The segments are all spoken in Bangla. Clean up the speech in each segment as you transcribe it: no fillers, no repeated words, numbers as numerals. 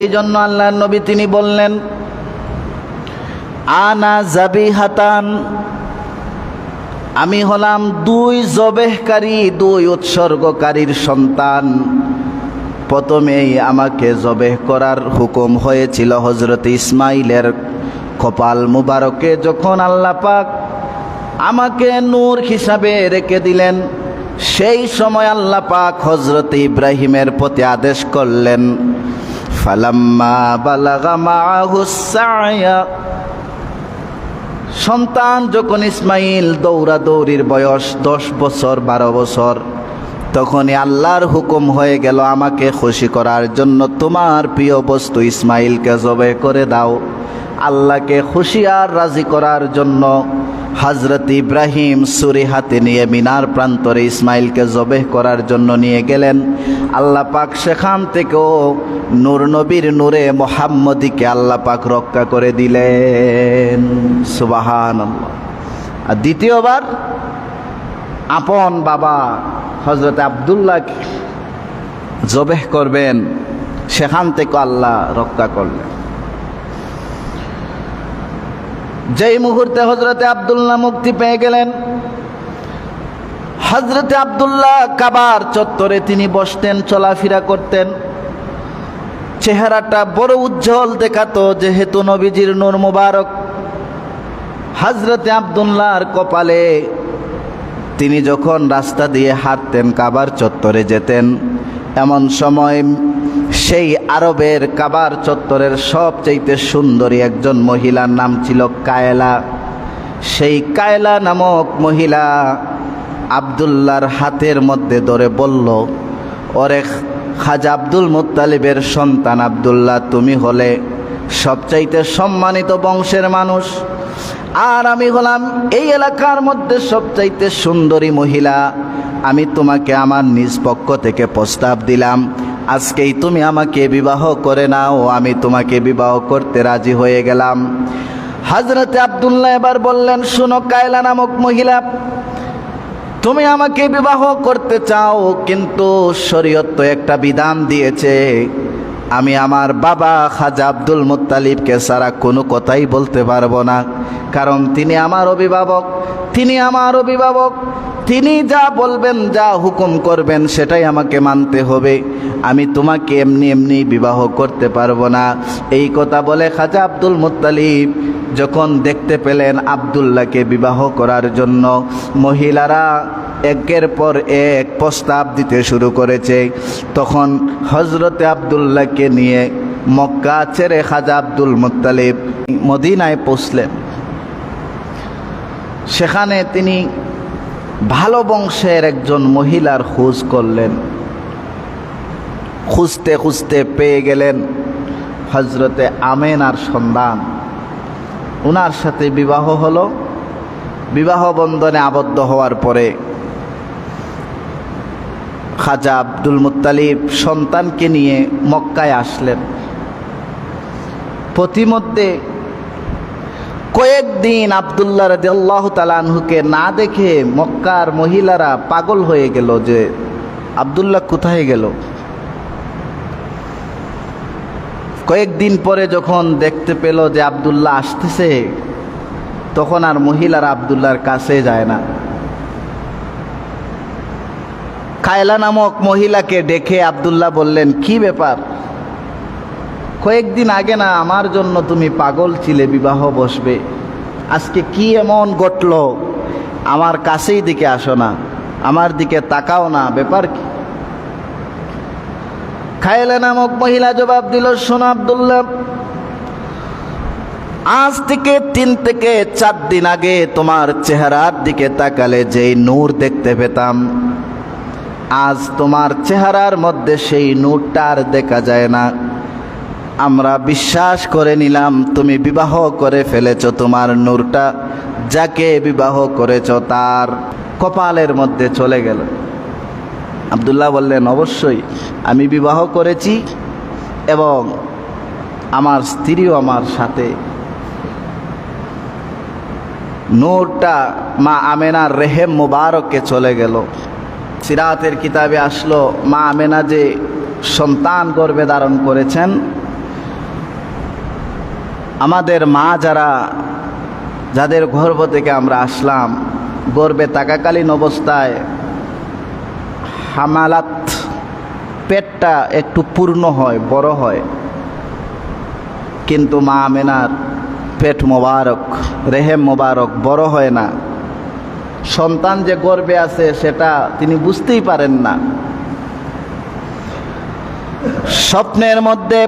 এই জন্য আল্লাহর নবী তিনি বললেন, আনা জাবিহাতান, আমি হলাম দুই জবেহকারী, দুই উৎসর্গকারীর সন্তান। প্রথমেই আমাকে জবেহ করার হুকুম হয়েছিল হযরত ইসমাইলের কপাল মুবারকে। যখন আল্লাহ পাক আমাকে নূর হিসাবে রেখে দিলেন, সেই সময় আল্লাহ পাক হযরত ইব্রাহিমের প্রতি আদেশ করলেন, ফালাম্মা বালাগা মাআহুস সা'য়া, সন্তান যখন ইসমাইল দৌড়াদৌড়ির বয়স 10 বছর 12 বছর, তখনই আল্লাহর হুকুম হয়ে গেল আমাকে খুশি করার জন্য তোমার প্রিয় বস্তু ইসমাইলকে জবে করে দাও। আল্লাহকে খুশি আর রাজি করার জন্য হযরত ইব্রাহিম ছুরি হাতে নিয়ে মিনার প্রান্তরে ইসমাইলকে জবেহ করার জন্য নিয়ে গেলেন। আল্লাহ পাক সেখান থেকেও নূর নবীর নূরে মুহাম্মদীকে আল্লাহ পাক রক্ষা করে দিলেন। সুবহানাল্লাহ। আর দ্বিতীয়বার আপন বাবা হযরত আব্দুল্লাহকে জবেহ করবেন, সেখান থেকে আল্লাহ রক্ষা করলেন। যেই মুহূর্তে হযরতে আব্দুল্লাহ মুক্তি পেয়ে গেলেন, হযরতে আব্দুল্লাহ কাবার চত্বরে তিনি বসতেন, চলাফেরা করতেন। চেহারাটা বড় উজ্জ্বল দেখাতো, যেহেতু নবীজির নূর মুবারক হযরতে আব্দুল্লাহর কপালে। তিনি যখন রাস্তা দিয়ে হাঁটতেন, কাবার চত্বরে যেতেন, এমন সময় সেই আরবের কাবার চত্বরের সবচেয়ে সুন্দরী একজন মহিলার নাম ছিল কায়লা। সেই কায়লা নামক মহিলা আব্দুল্লাহর হাতের মধ্যে ধরে বলল, ওরে খাজা আব্দুল মুত্তালিবের সন্তান আব্দুল্লাহ, তুমি হলে সবচাইতে সম্মানিত বংশের মানুষ, আর আমি হলাম এই এলাকার মধ্যে সবচাইতে সুন্দরী মহিলা। আমি তোমাকে আমার নিজ পক্ষ থেকে প্রস্তাব দিলাম, আজকেই তুমি আমাকে বিবাহ করে নাও। আমি তোমাকে বিবাহ করতে রাজি হয়ে গেলাম। হযরতে আব্দুল্লাহ এবার বললেন, শোনো কায়লা নামক মহিলা, তুমি আমাকে বিবাহ করতে চাও, কিন্তু শরীয়ত তো একটা বিধান দিয়েছে, আমি আমার বাবা খাজা আব্দুল মুত্তালিবকে ছাড়া কোনো কথাই বলতে পারবো না, কারণ তিনি আমার অভিভাবক। তিনি যা বলবেন, যা হুকুম করবেন, সেটাই আমাকে মানতে হবে। আমি তোমাকে এমনি এমনি বিবাহ করতে পারবো না। এই কথা বলে খাজা আব্দুল মুত্তালিব যখন দেখতে পেলেন আব্দুল্লাহকে বিবাহ করার জন্য মহিলারা একের পর এক প্রস্তাব দিতে শুরু করেছে, তখন হযরতে আব্দুল্লাহকে নিয়ে মক্কা ছেড়ে খাজা আব্দুল মুত্তালিব মদিনায় পৌঁছলেন। সেখানে তিনি ভালো বংশের একজন মহিলার খোঁজ করলেন। খুঁজতে খুঁজতে পেয়ে গেলেন হযরতে আমেনার সন্তান। ওনার সাথে বিবাহ হলো। বিবাহ বন্ধনে আবদ্ধ হওয়ার পরে খাজা আব্দুল মুত্তালিব সন্তানকে নিয়ে মক্কায় আসলেন। প্রতিমধ্যে কয়েকদিন আব্দুল্লাহ রাদিয়াল্লাহু তাআলা আনহুকে না দেখে মক্কার মহিলারা পাগল হয়ে গেল যে আব্দুল্লাহ কোথায় গেল। কয়েকদিন পরে যখন দেখতে পেল যে আব্দুল্লাহ আসতেছে, তখন আর মহিলারা আব্দুল্লাহর কাছে যায় না। কায়লা নামক মহিলাকে ডেকে আব্দুল্লাহ বললেন, কি ব্যাপার? কয়েকদিন আগে না আমার জন্য তুমি পাগল ছিলে, বিবাহ বসবে, আজকে কি এমন ঘটল? আমার কাছেই দিকে আসো না, আমার দিকে তাকাও না, ব্যাপার কি? কায়লা নামক মহিলা জবাব দিল, শোনো আব্দুল্লাহ, আজ থেকে 3 থেকে 4 দিন আগে তোমার চেহারার দিকে তাকালে যেই নূর দেখতে পেতাম, আজ তোমার চেহারার মধ্যে সেই নূরটা আর দেখা যায় না। আমরা বিশ্বাস করে নিলাম তুমি বিবাহ করে ফেলেছ, তোমার নূরটা যাকে বিবাহ করেছ তার কপালের মধ্যে চলে গেল। আব্দুল্লাহ বললেন, অবশ্যই আমি বিবাহ করেছি এবং আমার স্ত্রীও আমার সাথে। নূরটা মা আমেনার রেহেম মুবারকে চলে গেল। সিরাতের কিতাবে আসলো মা আমেনা যে সন্তান গর্ভে ধারণ করেছেন, আমাদের মা যাদের গর্ভ থেকে আমরা আসলাম, গর্ভে থাকাকালীন অবস্থায় হামালাত, পেটটা একটু পূর্ণ হয়, বড় হয়, কিন্তু মা আমেনার পেট মোবারক, রেহেম মোবারক বড় হয় না। সন্তান যে গর্ভে আছে সেটা তিনি বুঝতেই পারেন না। স্বপ্নের মধ্যে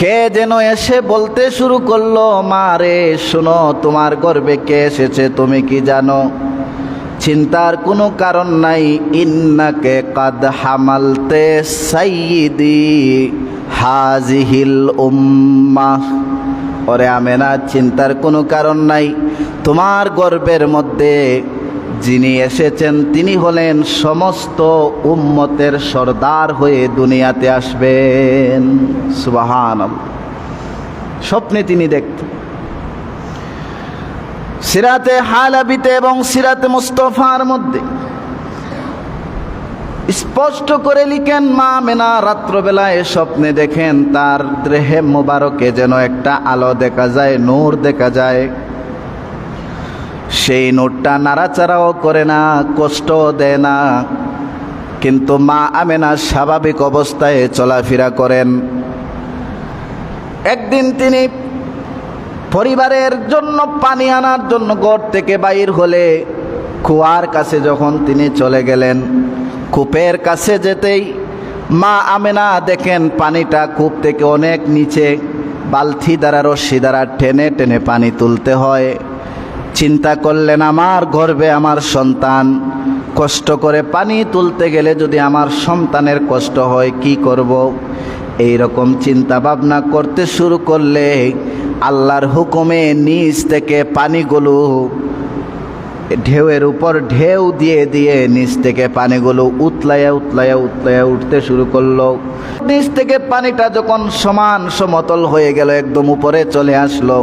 কে যেন এসে বলতে শুরু করলো, মা রে শোনো, তোমার গর্ভে কে এসেছে তুমি কি জানো? চিন্তার কোনো কারণ নাই, ইন্নাকে কাদ হামালতে সাইয়্যিদি হাযিহিল উম্মাহ। ওরে আমেনা, চিন্তার কোনো কারণ নাই, তোমার গর্ভের মধ্যে যিনি এসেছেন তিনি হলেন সমস্ত উম্মতের সরদার হয়ে দুনিয়াতে আসবেন। সুবহানাল্লাহ। স্বপ্নে তিনি দেখতেন। সিরাতে হালাবিতে এবং সিরাতে মুস্তাফার মধ্যে স্পষ্ট করে লিখেন, মা আমেনা রাত্রবেলায় স্বপ্নে দেখেন তার দেহে মোবারকে যেন একটা আলো দেখা যায়, নূর দেখা যায়। সেই নূরটা নাড়াচাড়াও করে না, কষ্ট দেয় না, কিন্তু মা আমেনা স্বাভাবিক অবস্থায় চলাফেরা করেন। একদিন তিনি পরিবারের জন্য পানি আনার জন্য ঘর থেকে বাইর হলে কুয়ার কাছে যখন তিনি চলে গেলেন, কূপের কাছে যেতেই মা আমেনা দেখেন পানিটা কূপ থেকে অনেক নিচে, বালতি দ্বারা রশ্মি দ্বারা টেনে টেনে পানি তুলতে হয়। চিন্তা করলেন, আমার গর্ভে আমার সন্তান, কষ্ট করে পানি তুলতে গেলে যদি আমার সন্তানের কষ্ট হয় কি করব? এই রকম চিন্তা ভাবনা করতে শুরু করলে আল্লাহর হুকুমে নিচ থেকে পানিগুলো ঢেউয়ের উপর ঢেউ দিয়ে দিয়ে নিচ থেকে পানিগুলো উতলাইয়া উতলাইয়া উতলাইয়া উঠতে শুরু করলো। নিচ থেকে পানিটা যখন সমান সমতল হয়ে গেল, একদম উপরে চলে আসলো,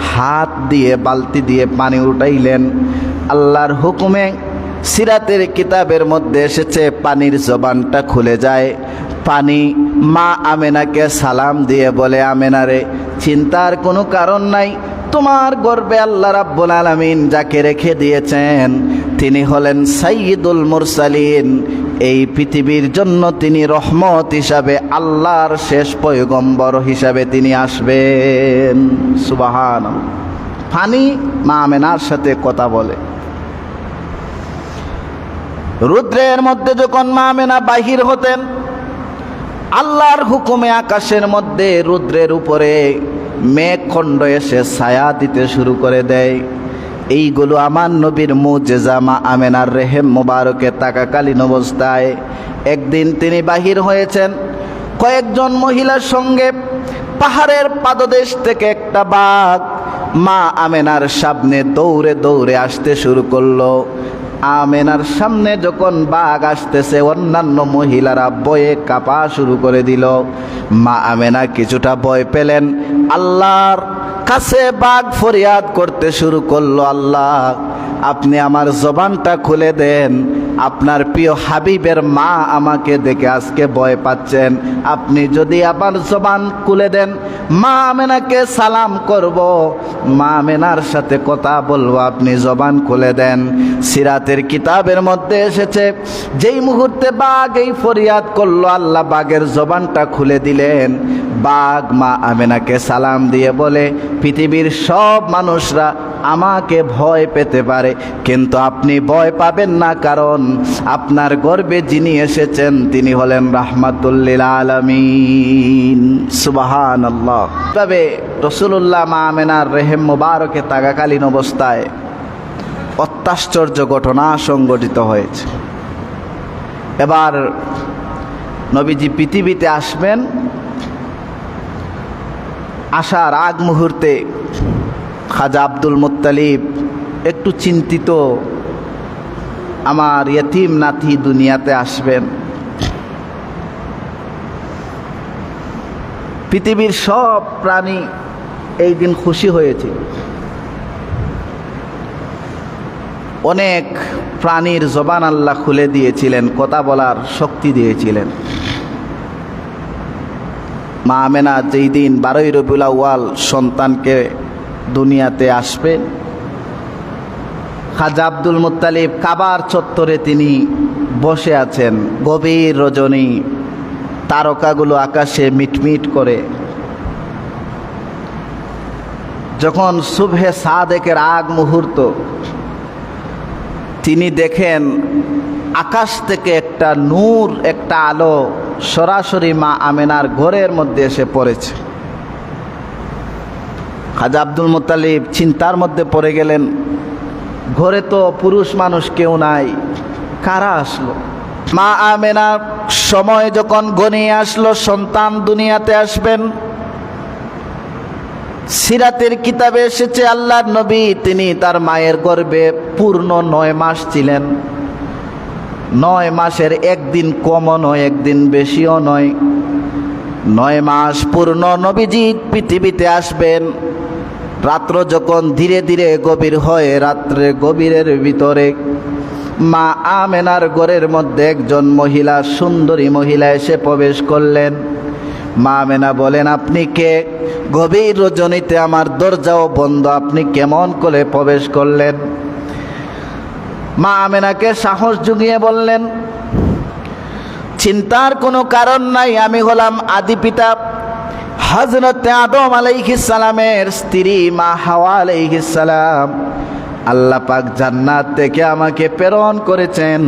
হাত দিয়ে বালতি দিয়ে পানি উঠাইলেন। আল্লাহর হুকুমে সিরাতের কিতাবের মধ্যে এসেছে পানির জবানটা খুলে যায়। পানি মা আমেনাকে সালাম দিয়ে বলে, আমেনা রে, চিন্তার কোনো কারণ নাই, তোমার গর্ভে আল্লাহ রাব্বুল আলামিন যাকে রেখে দিয়েছেন তিনি হলেন সাইয়্যিদুল মুরসালিন। এই পৃথিবীর জন্য তিনি রহমত হিসাবে, আল্লাহর শেষ পয়গম্বর হিসাবে তিনি আসবেন। সুবহানাল্লাহ। পানি মা আমেনার সাথে কথা বলে। রুদ্রের মধ্যে যখন মা আমেনা বাহির হতেন, আল্লাহর হুকুমে আকাশের মধ্যে রুদ্রের উপরে মেঘখণ্ড এসে ছায়া দিতে শুরু করে দেয়। এইগুলো আমার নবীর মুজিজা। মা আমেনার রেহেম মোবারকে থাকাকালীন অবস্থায় একদিন তিনি বাহির হয়েছেন কয়েকজন মহিলার সঙ্গে। পাহাড়ের পাদদেশ থেকে একটা বাঘ মা আমেনার সামনে দৌড়ে দৌড়ে আসতে শুরু করলো। আমেনার সামনে যখন বাঘ আসতেছে, অন্যান্য মহিলারা ভয়ে কাঁপা শুরু করে দিল। মা আমেনা কিছুটা ভয় পেলেন। আল্লাহর কাছে বাঘ ফরিয়াদ করতে শুরু করলো, আল্লাহ আপনি আমার জবানটা খুলে দেন, আপনার প্রিয় হাবিবের মা আমাকে দেখে আজকে ভয় পাচ্ছেন, আপনি যদি আমার জবান খুলে দেন মা আমেনাকে সালাম করব, মা আমেনার সাথে কথা বলবো, আপনি জবান খুলে দেন। সিরাতের কিতাবের মধ্যে এসেছে যেই মুহূর্তে বাঘ এই ফরিয়াদ করলো, আল্লাহ বাঘের জবানটা খুলে দিলেন। বাঘ মা আমেনাকে সালাম দিয়ে বলে, পৃথিবীর সব মানুষরা আমাকে ভয় পেতে পারে, কিন্তু আপনি ভয় পাবেন না, কারণ আপনার গর্ভে যিনি এসেছেন তিনি হলেন রাহমাতুল লিল আলামিন। সুবহানাল্লাহ। তবে রাসূলুল্লাহ মা আমেনার রেহেম মোবারকে থাকাকালীন অবস্থায় অত্যাশ্চর্য ঘটনা সংঘটিত হয়েছে। এবার নবীজি পৃথিবীতে আসবেন, আসার আগ মুহূর্তে খাজা আব্দুল মুত্তালিব একটু চিন্তিত, আমার ইয়তীম নাতি দুনিয়াতে আসবেন। পৃথিবীর সব প্রাণী এই দিন খুশি হয়েছে। অনেক প্রাণীর জবান আল্লাহ খুলে দিয়েছিলেন, কথা বলার শক্তি দিয়েছিলেন। মা আমেনা যেই দিন 12ই রবিউল আউয়াল সন্তানকে দুনিয়াতে আসবে, খাজা আব্দুল মুত্তালিব কাবার চত্বরে তিনি বসে আছেন। গভীর রজনী, তারকাগুলো আকাশে মিটমিট করে। যখন সুবহে সাদেকের আগ মুহূর্ত, তিনি দেখেন আকাশ থেকে একটা নূর, একটা আলো সরাসরি মা আমেনার ঘরের মধ্যে এসে পড়েছে। খাজা আব্দুল মুত্তালিব চিন্তার মধ্যে পড়ে গেলেন, ঘরে তো পুরুষ মানুষ কেউ নাই, কারা আসলো? মা আমেনার সময় যখন ঘনিয়ে আসলো সন্তান দুনিয়াতে আসবেন, সিরাতের কিতাবে এসেছে আল্লাহর নবী তিনি তার মায়ের গর্ভে পূর্ণ 9 মাস ছিলেন। 9 মাসের একদিন কমও নয়, একদিন বেশিও নয়। 9 মাস পূর্ণ নবীজি পৃথিবীতে আসবেন। রাত্র যখন ধীরে ধীরে গভীর হয়, রাত্রে গভীরের ভিতরে মা আমেনার ঘরের মধ্যে একজন মহিলা, সুন্দরী মহিলা এসে প্রবেশ করলেন। মা আমেনা বলেন, আপনি কে? গভীর রজনীতে আমার দরজাও বন্ধ, আপনি কেমন করে প্রবেশ করলেন? মা আমেনাকে সাহস জুগিয়ে বললেন, চিন্তার কোনো কারণ নাই, আমি হলাম আদি পিতা হযরত আদম আলাইহিস সালামের স্ত্রী মা হাওয়া আলাইহিস সালাম। আল্লাহ পাক জান্নাত থেকে আমাকে প্রেরণ করেছেন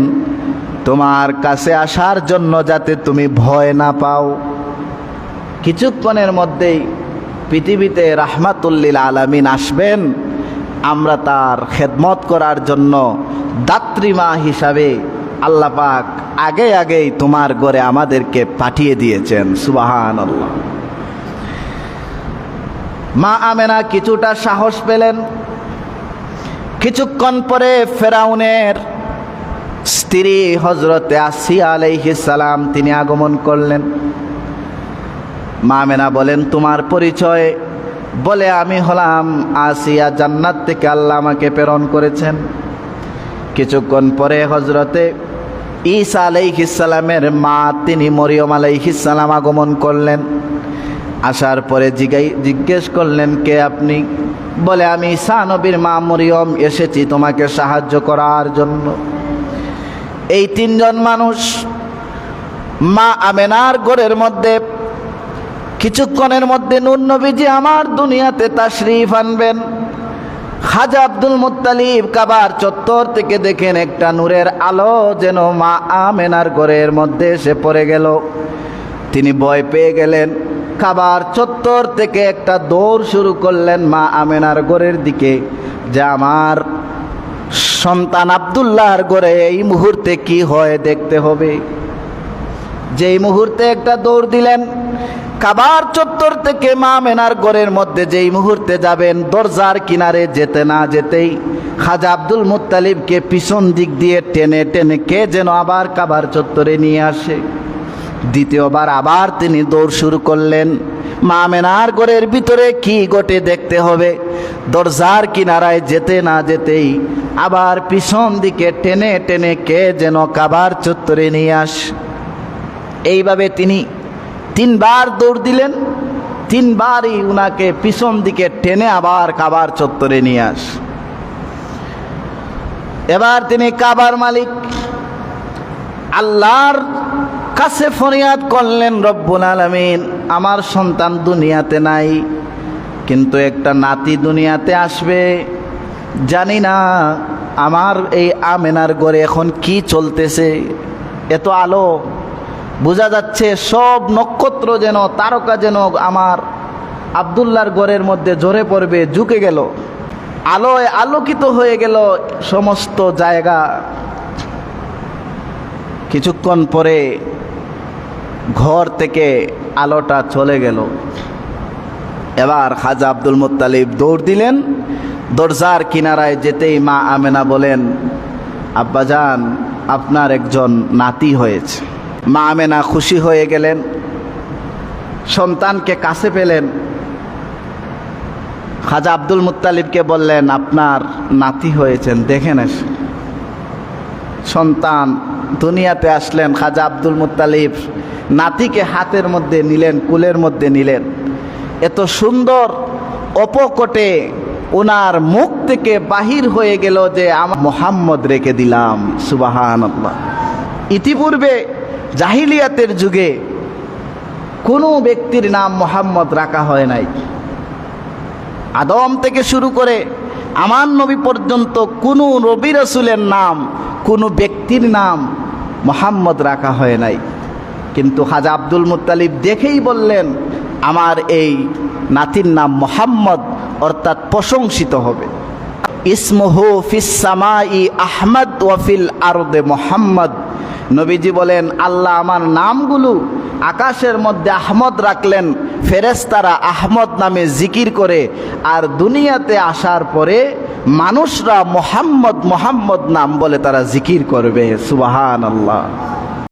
তোমার কাছে আসার জন্য, যাতে তুমি ভয় না পাও। কিছুক্ষণের মধ্যেই পৃথিবীতে রাহমাতুল আলামিন আসবেন, আমরা তার খেদমত করার জন্য দাত্রীমা হিসাবে আল্লাহ পাক আগে আগেই তোমার ঘরে আমাদেরকে পাঠিয়ে দিয়েছেন। সুবহানাল্লাহ। মা আমেনা কিছুটা সাহস পেলেন। কিছুক্ষণ পরে ফেরাউনের স্ত্রী হযরতে আসিয়া আলাইহিস সালাম তিনি আগমন করলেন। মা আমেনা বলেন, তোমার পরিচয়? বলে, আমি হলাম আসিয়া, জান্নাত থেকে আল্লাহ আমাকে প্রেরণ করেছেন। কিছুক্ষণ পরে হযরতে ঈসা আলাইহিস সালামের মা তিনি মরিয়ম আলাইহিস সালাম আগমন করলেন। আসার পরে জিজ্ঞেস করলেন, কে আপনি? বলে, আমি ঈসা নবীর মা মরিয়ম, এসেছি তোমাকে সাহায্য করার জন্য। এই 3 জন মানুষ মা আমেনার ঘরের মধ্যে। কিছুক্ষণের মধ্যে নূর নবীজি আমার দুনিয়াতে তাশরীফ আনবেন। খাজা আব্দুল মুত্তালিব কাবার চত্বর থেকে দেখেন একটা নূরের আলো যেন মা আমেনার ঘরের মধ্যে এসে পড়ে গেল। তিনি ভয় পেয়ে গেলেন। কাবার চত্বর থেকে একটা দৌড় শুরু করলেন মা আমেনার ঘরের দিকে, যে আমার সন্তান আব্দুল্লাহর ঘরে এই মুহূর্তে কি হয় দেখতে হবে। যেই মুহূর্তে একটা দৌড় দিলেন কাবার চত্বর থেকে মা আমেনার ঘরের মধ্যে, যেই মুহূর্তে যাবেন দরজার কিনারে যেতে না যেতেই খাজা আব্দুল মুত্তালিবকে পিছন দিক দিয়ে টেনে টেনে কে যেন আবার কাবার চত্বরে নিয়ে আসে। দ্বিতীয়বার আবার তিনি দৌড় শুরু করলেন। মা আমেনার ঘরের ভিতরে কি ঘটে দেখতে হবে। দরজার কিনারায় যেতে না যেতেই আবার পিছন দিকে টেনে টেনে কে যেন কাবার চত্বরে নিয়ে আসে। এইভাবে তিনি 3 বার দৌড় দিলেন। 3 বারই উনাকে পিছন দিকে টেনে আবার কাবার চত্বরে নিয়ে আস। এবার তিনি কাবার মালিক আল্লাহর কাছে ফরিয়াদ করলেন, রব্বুল আলামিন, আমার সন্তান দুনিয়াতে নাই, কিন্তু একটা নাতি দুনিয়াতে আসবে। জানি না আমার এই আমেনার ঘরে এখন কি চলতেছে। এত আলো, বোঝা যাচ্ছে সব নক্ষত্র যেন, তারকা যেন আমার আব্দুল্লাহর ঘরের মধ্যে ঝরে পড়বে, ঝুঁকে গেল। আলোয় আলোকিত হয়ে গেল সমস্ত জায়গা। কিছুক্ষণ পরে ঘর থেকে আলোটা চলে গেল। এবার খাজা আব্দুল মুত্তালিব দৌড় দিলেন। দরজার কিনারায় যেতেই মা আমেনা বলেন, আব্বাজান, আপনার একজন নাতি হয়েছে। মা আমেনা খুশি হয়ে গেলেন, সন্তানকে কাছে পেলেন। খাজা আব্দুল মুত্তালিবকে বললেন, আপনার নাতি হয়েছেন, দেখেন। সন্তান দুনিয়াতে আসলেন, খাজা আব্দুল মুত্তালিব নাতিকে হাতের মধ্যে নিলেন, কুলের মধ্যে নিলেন। এত সুন্দর অপকটে ওনার মুখ থেকে বাহির হয়ে গেল যে আমার মুহাম্মদ রেখে দিলাম। সুবহানাল্লাহ। ইতিপূর্বে জাহিলিয়াতের যুগে কোনো ব্যক্তির নাম মুহাম্মদ রাখা হয় নাই। আদম থেকে শুরু করে আমার নবী পর্যন্ত কোনো নবী রাসূলের নাম, কোনো ব্যক্তির নাম মুহাম্মদ রাখা হয় নাই। কিন্তু খাজা আব্দুল মুত্তালিব দেখেই বললেন, আমার এই নাতির নাম মুহাম্মদ, অর্থাৎ প্রশংসিত হবে। ইসমুহু ফিস সামাই আহমদ ওয়া ফিল আরদে মুহাম্মদ। নবীজি বলেন, আল্লাহ আমার নামগুলো আকাশের মধ্যে আহমদ রাখলেন, ফেরেশতারা আহমদ নামে জিকির করে, আর দুনিয়াতে আসার পরে মানুষরা মুহাম্মদ মুহাম্মদ নাম বলে তারা জিকির করবে। সুবহানাল্লাহ।